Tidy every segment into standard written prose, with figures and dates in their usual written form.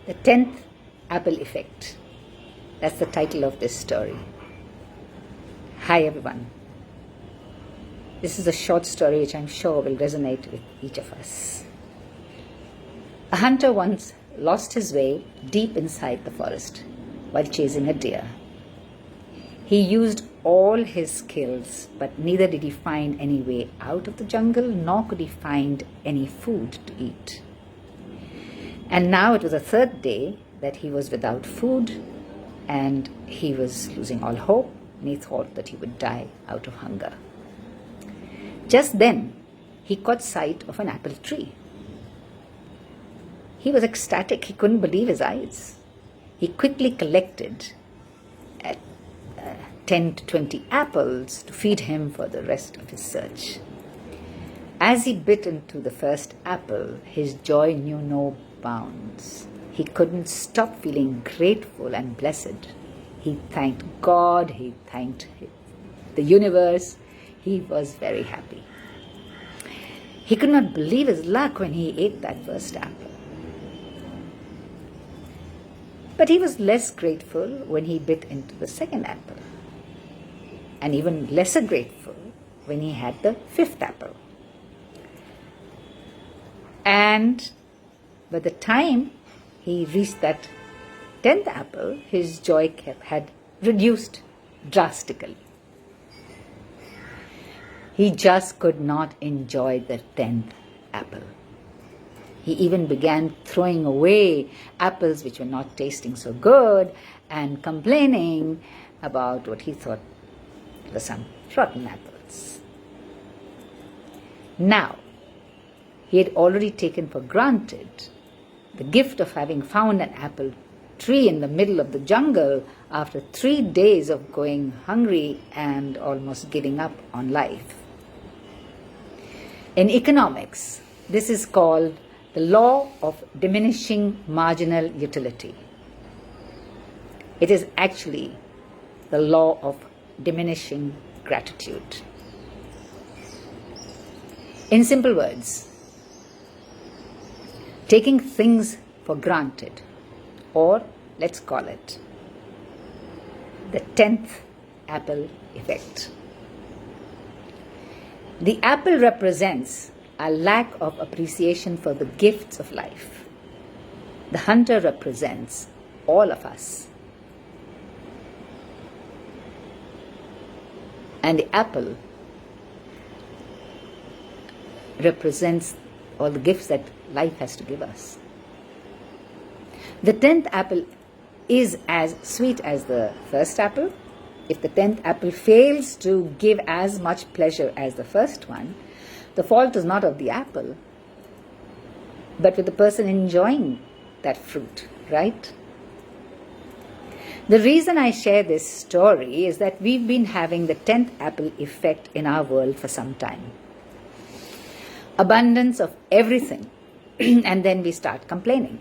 The 10th Apple Effect. That's the title of this story. Hi everyone. This is a short story which I'm sure will resonate with each of us. A hunter once lost his way deep inside the forest while chasing a deer. He used all his skills, but neither did he find any way out of the jungle, nor could he find any food to eat. And now it was the third day that he was without food, and he was losing all hope, and he thought that he would die out of hunger. Just then, he caught sight of an apple tree. He was ecstatic. He couldn't believe his eyes. He quickly collected 10 to 20 apples to feed him for the rest of his search. As he bit into the first apple, his joy knew no bounds. He couldn't stop feeling grateful and blessed. He thanked God, he thanked the universe. He was very happy. He could not believe his luck when he ate that first apple. But he was less grateful when he bit into the second apple, and even lesser grateful when he had the fifth apple. And by the time he reached that 10th apple, his joy had reduced drastically. He just could not enjoy the 10th apple. He even began throwing away apples which were not tasting so good and complaining about what he thought were some rotten apples. Now, he had already taken for granted the gift of having found an apple tree in the middle of the jungle after 3 days of going hungry and almost giving up on life. In economics, this is called the law of diminishing marginal utility. It is actually the law of diminishing gratitude. In simple words, taking things for granted, or let's call it the 10th apple effect. The apple represents a lack of appreciation for the gifts of life. The hunter represents all of us. And the apple represents all the gifts that life has to give us. The 10th apple is as sweet as the first apple. If the 10th apple fails to give as much pleasure as the first one, the fault is not of the apple, but with the person enjoying that fruit, right? The reason I share this story is that we've been having the 10th apple effect in our world for some time. Abundance of everything, and then we start complaining.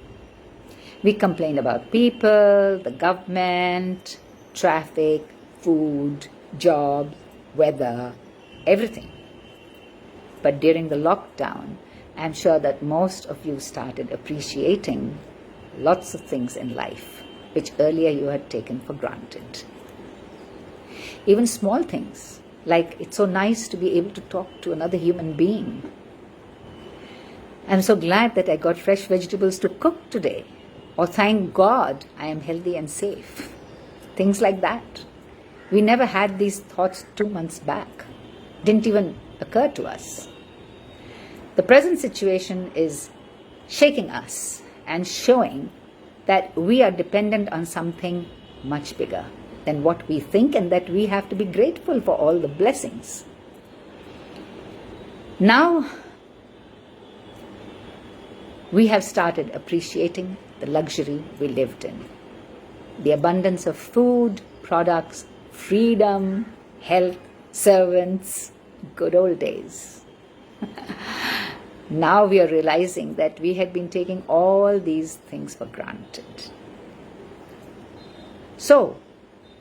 We complain about people, the government, traffic, food, jobs, weather, everything. But during the lockdown, I'm sure that most of you started appreciating lots of things in life, which earlier you had taken for granted. Even small things, like it's so nice to be able to talk to another human being. I'm so glad that I got fresh vegetables to cook today. Or thank God I am healthy and safe. Things like that. We never had these thoughts 2 months back. Didn't even occur to us. The present situation is shaking us and showing that we are dependent on something much bigger than what we think, and that we have to be grateful for all the blessings. Now, we have started appreciating the luxury we lived in. The abundance of food, products, freedom, health, servants, good old days. Now we are realizing that we had been taking all these things for granted. So,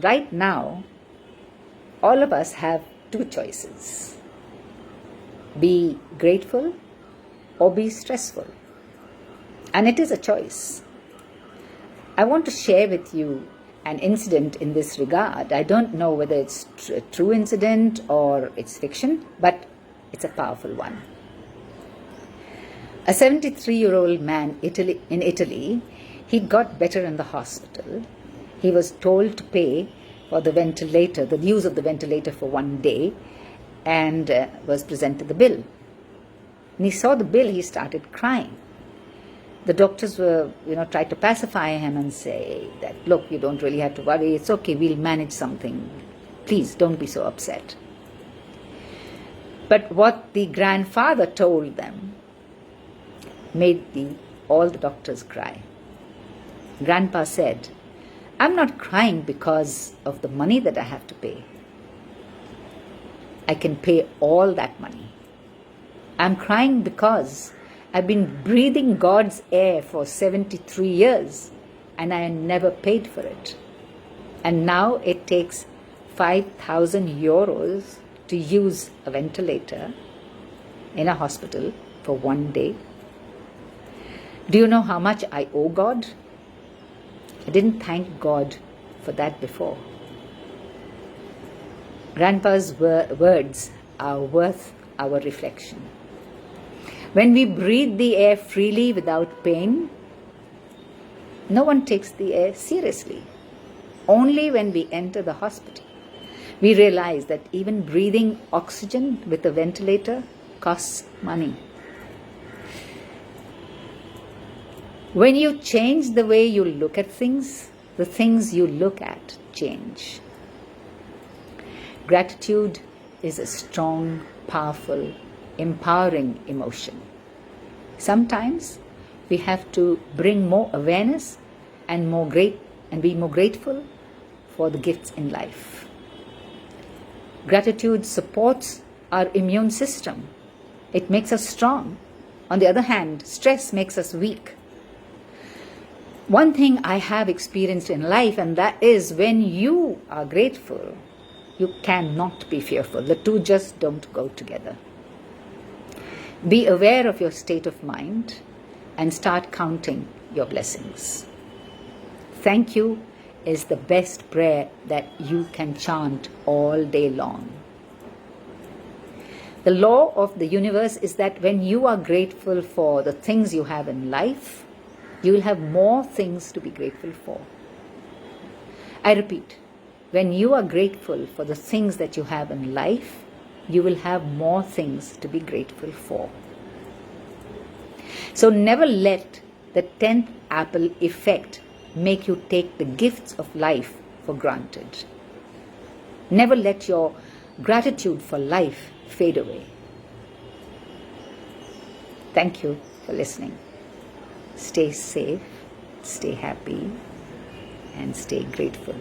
right now, all of us have 2 choices. Be grateful or be stressful. And it is a choice. I want to share with you an incident in this regard. I don't know whether it's a true incident or it's fiction, but it's a powerful one. A 73-year-old man in Italy, he got better in the hospital. He was told to pay for the ventilator, the use of the ventilator for 1 day, and was presented the bill. When he saw the bill, he started crying. The doctors were, tried to pacify him and say that, look, you don't really have to worry. It's okay. We'll manage something. Please don't be so upset. But what the grandfather told them made all the doctors cry. Grandpa said, I'm not crying because of the money that I have to pay. I can pay all that money. I'm crying because I've been breathing God's air for 73 years and I never paid for it. And now it takes 5,000 euros to use a ventilator in a hospital for 1 day. Do you know how much I owe God? I didn't thank God for that before. Grandpa's words are worth our reflection. When we breathe the air freely without pain, no one takes the air seriously. Only when we enter the hospital, we realize that even breathing oxygen with a ventilator costs money. When you change the way you look at things, the things you look at change. Gratitude is a strong, powerful, empowering emotion. Sometimes we have to bring more awareness and be more grateful for the gifts in life. Gratitude supports our immune system. It makes us strong. On the other hand, stress makes us weak. One thing I have experienced in life, and that is when you are grateful, you cannot be fearful. The two just don't go together. Be aware of your state of mind and start counting your blessings. Thank you is the best prayer that you can chant all day long. The law of the universe is that when you are grateful for the things you have in life, you will have more things to be grateful for. I repeat, when you are grateful for the things that you have in life, you will have more things to be grateful for. So never let the 10th apple effect make you take the gifts of life for granted. Never let your gratitude for life fade away. Thank you for listening. Stay safe, stay happy, and stay grateful.